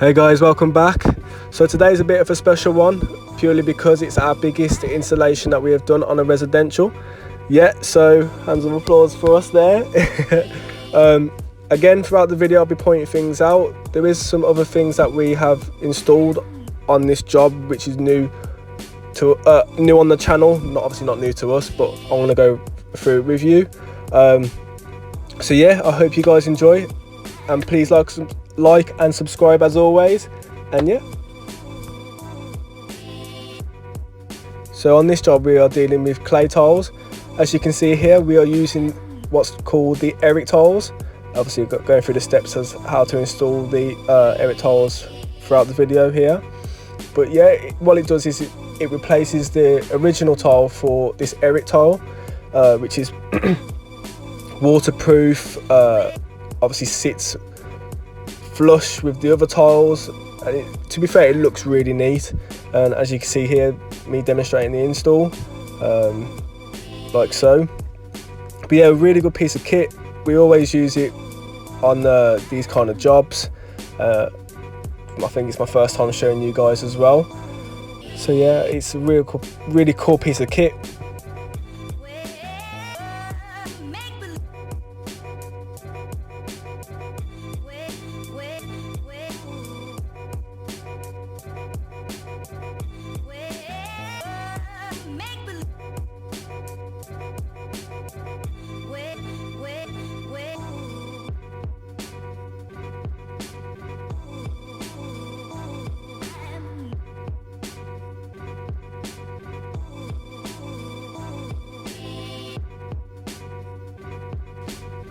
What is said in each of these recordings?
Hey guys, welcome back. So today's a bit of a special one, purely because it's our biggest installation that we have done on a residential. So hands of applause for us there. Again, throughout the video I'll be pointing things out. There is some other things that we have installed on this job which is new on the channel, obviously not new to us, but I'm going to go through it with you. So yeah, I hope you guys enjoy, and please like and subscribe as always. And yeah, so on this job we are dealing with clay tiles. As you can see here, we are using what's called the Eric tiles. Obviously going through the steps as how to install the Eric tiles throughout the video here. But yeah, what it does is it replaces the original tile for this Eric tile, which is waterproof, obviously sits flush with the other tiles, and to be fair, it looks really neat. And as you can see here, me demonstrating the install, like so. But yeah, a really good piece of kit. We always use it on these kind of jobs. I think it's my first time showing you guys as well. So yeah, it's a really cool piece of kit.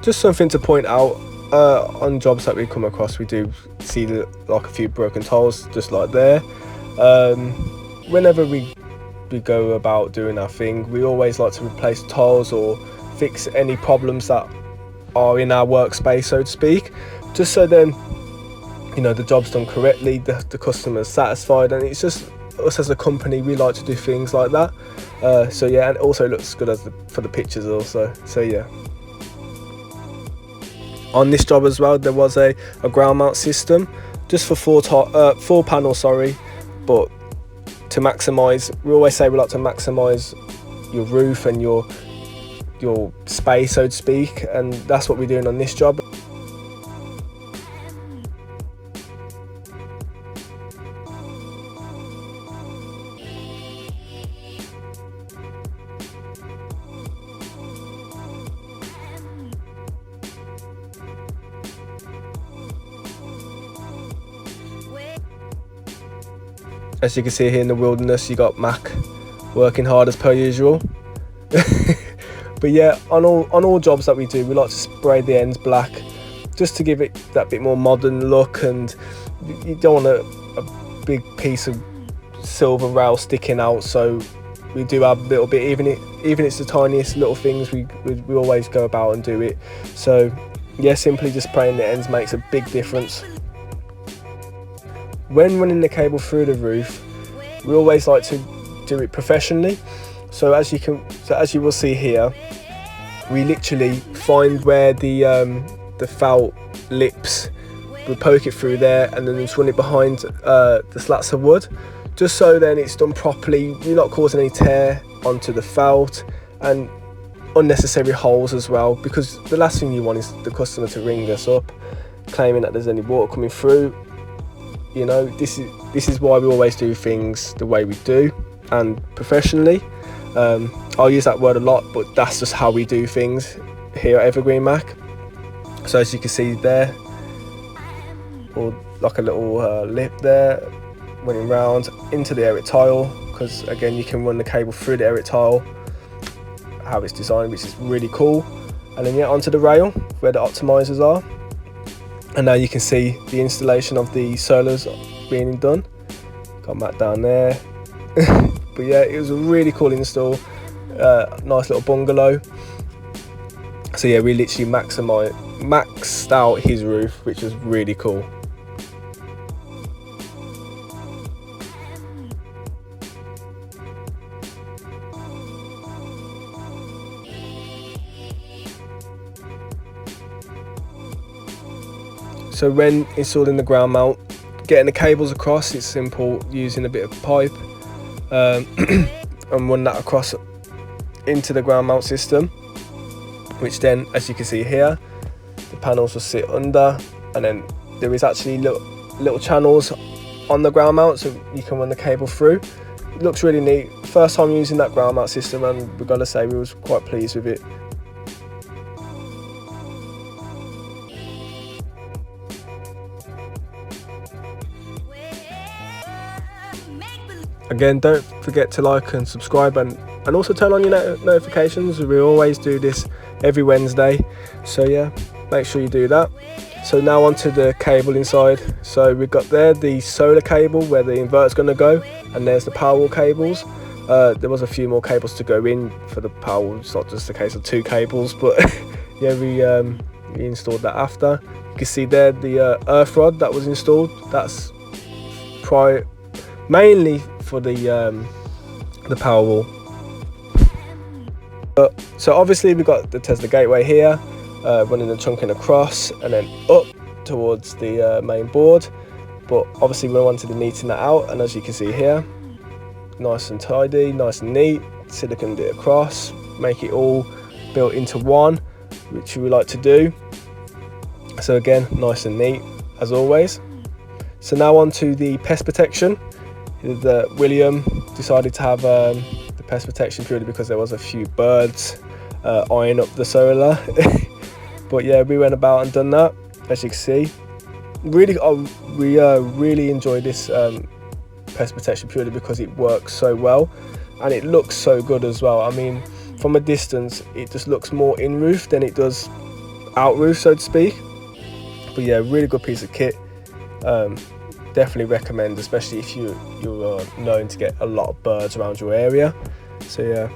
Just something to point out, on jobs that we come across, we do see like a few broken tiles just like there. Whenever we go about doing our thing, we always like to replace tiles or fix any problems that are in our workspace, so to speak, just so then, you know, the job's done correctly, the customer's satisfied, and it's just us as a company, we like to do things like that. So yeah, and also it looks good for the pictures also. So yeah, on this job as well, there was a ground mount system just for four panels, sorry, but to maximize, we always say we like to maximize your roof and your space, so to speak, and that's what we're doing on this job. As you can see here in the wilderness, you got Mac working hard as per usual. But yeah, on all jobs that we do, we like to spray the ends black just to give it that bit more modern look, and you don't want a big piece of silver rail sticking out, so we do have a little bit, even it's the tiniest little things, we always go about and do it. So yeah, simply just spraying the ends makes a big difference. When running the cable through the roof, we always like to do it professionally. So as you will see here, we literally find where the felt lips, we poke it through there, and then just run it behind the slats of wood, just so then it's done properly. You're not causing any tear onto the felt and unnecessary holes as well, because the last thing you want is the customer to ring us up claiming that there's any water coming through. You know, this is why we always do things the way we do and professionally. I'll use that word a lot, but that's just how we do things here at EvergreenMAC. So as you can see there, or like a little lip there running round into the Eric tile, because again you can run the cable through the Eric tile, how it's designed, which is really cool. And then yeah, onto the rail where the optimizers are. And now you can see the installation of the solars being done. Got Matt down there. But yeah, it was a really cool install. Nice little bungalow. So yeah, we literally maxed out his roof, which was really cool. So when installing the ground mount, getting the cables across, it's simple, using a bit of pipe and run that across into the ground mount system, which then, as you can see here, the panels will sit under, and then there is actually little channels on the ground mount so you can run the cable through. It looks really neat. First time using that ground mount system, and we've got to say we was quite pleased with it. Again, don't forget to like and subscribe, and also turn on your notifications. We always do this every Wednesday, so yeah, make sure you do that. So now onto the cable inside. So we've got there the solar cable where the inverter's going to go, and there's the Powerwall cables. There was a few more cables to go in for the Powerwall. It's not just a case of 2 cables, but yeah, we installed that after. You can see there the earth rod that was installed. That's mainly for the Powerwall. So obviously we've got the Tesla gateway here, running the trunking across and then up towards the main board, but obviously we wanted to neaten that out, and as you can see here, nice and tidy, nice and neat, siliconed it across, make it all built into one, which we like to do. So again, nice and neat as always. So now on to the pest protection. William decided to have the pest protection purely because there was a few birds eyeing up the solar. But yeah, we went about and done that, as you can see. We really enjoy this pest protection purely because it works so well and it looks so good as well. I mean, from a distance it just looks more in roof than it does out roof, so to speak. But yeah, really good piece of kit. Definitely recommend, especially if you're known to get a lot of birds around your area. So yeah.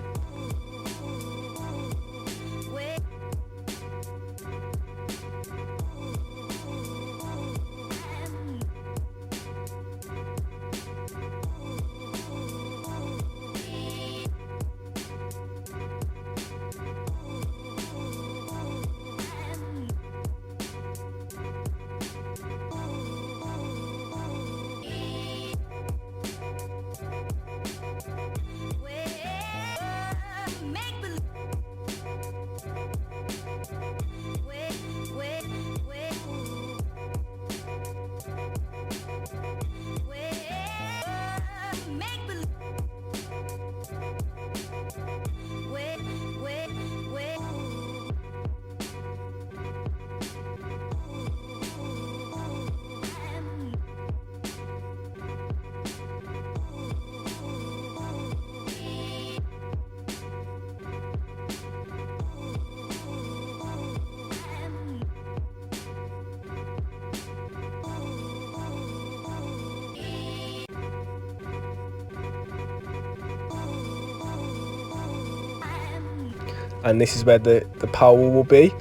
And this is where the Powerwall will be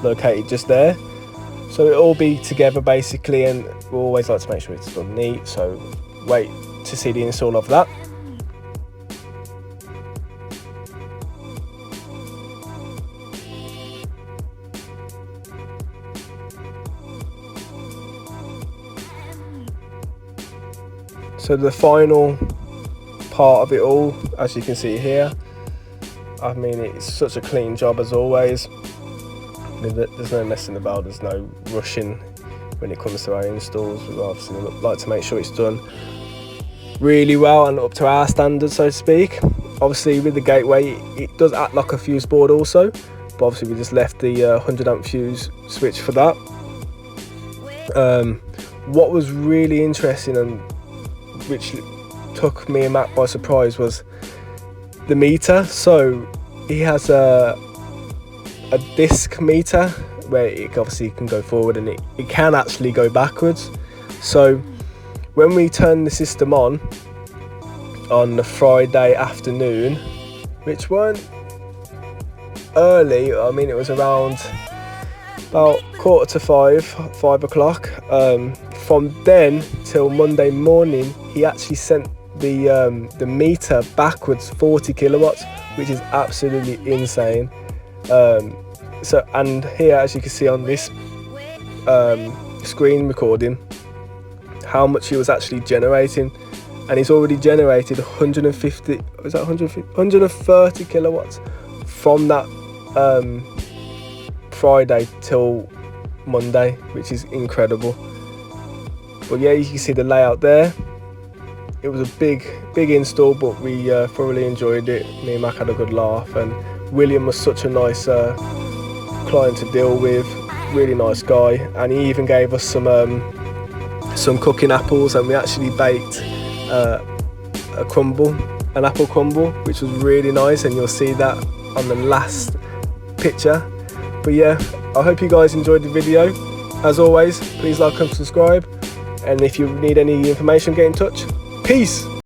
located, just there. So it'll all be together basically, and we always like to make sure it's done neat, so wait to see the install of that. So the final part of it all, as you can see here, I mean, it's such a clean job as always. There's no messing about, there's no rushing when it comes to our installs. We obviously like to make sure it's done really well and up to our standards, so to speak. Obviously with the gateway it does act like a fuse board also, but obviously we just left the 100 amp fuse switch for that. What was really interesting and which took me and Matt by surprise was the meter. So he has a disc meter where it obviously can go forward and it can actually go backwards. So when we turned the system on the Friday afternoon, which weren't early, I mean it was around about 4:45, 5 o'clock, from then till Monday morning he actually sent the meter backwards 40 kilowatts, which is absolutely insane. So, and here, as you can see on this screen recording, how much he was actually generating, and he's already generated 130 kilowatts from that Friday till Monday, which is incredible. But yeah, you can see the layout there. It was a big install, but we thoroughly enjoyed it. Me and Mac had a good laugh, and William was such a nice client to deal with, really nice guy, and he even gave us some cooking apples, and we actually baked an apple crumble, which was really nice, and you'll see that on the last picture. But yeah, I hope you guys enjoyed the video. As always, please like and subscribe, and if you need any information, get in touch. Peace.